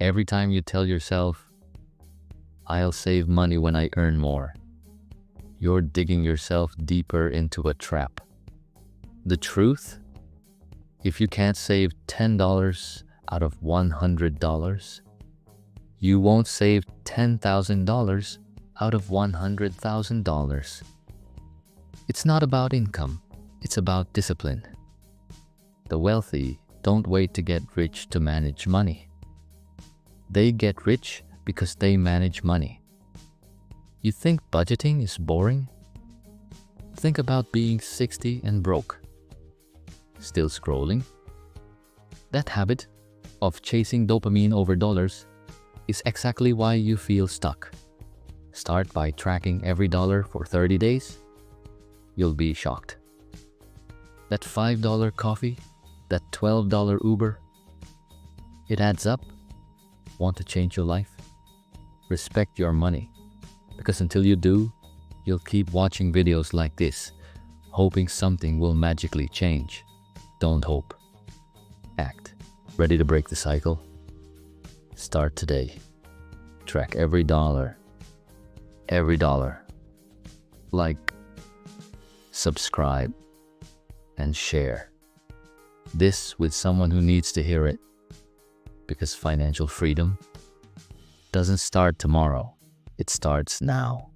Every time you tell yourself, I'll save money when I earn more, you're digging yourself deeper into a trap. The truth? If you can't save $10 out of $100, you won't save $10,000 out of $100,000. It's not about income, it's about discipline. The wealthy don't wait to get rich to manage money. They get rich because they manage money. You think budgeting is boring? Think about being 60 and broke. Still scrolling? That habit of chasing dopamine over dollars is exactly why you feel stuck. Start by tracking every dollar for 30 days. You'll be shocked. That $5 coffee, that $12 Uber, it adds up. Want to change your life? Respect your money, because until you do, you'll keep watching videos like this, hoping something will magically change. Don't hope. Act. Ready to break the cycle? Start today. Track every dollar. Every dollar. Like, subscribe, and share this with someone who needs to hear it. Because financial freedom doesn't start tomorrow, it starts now.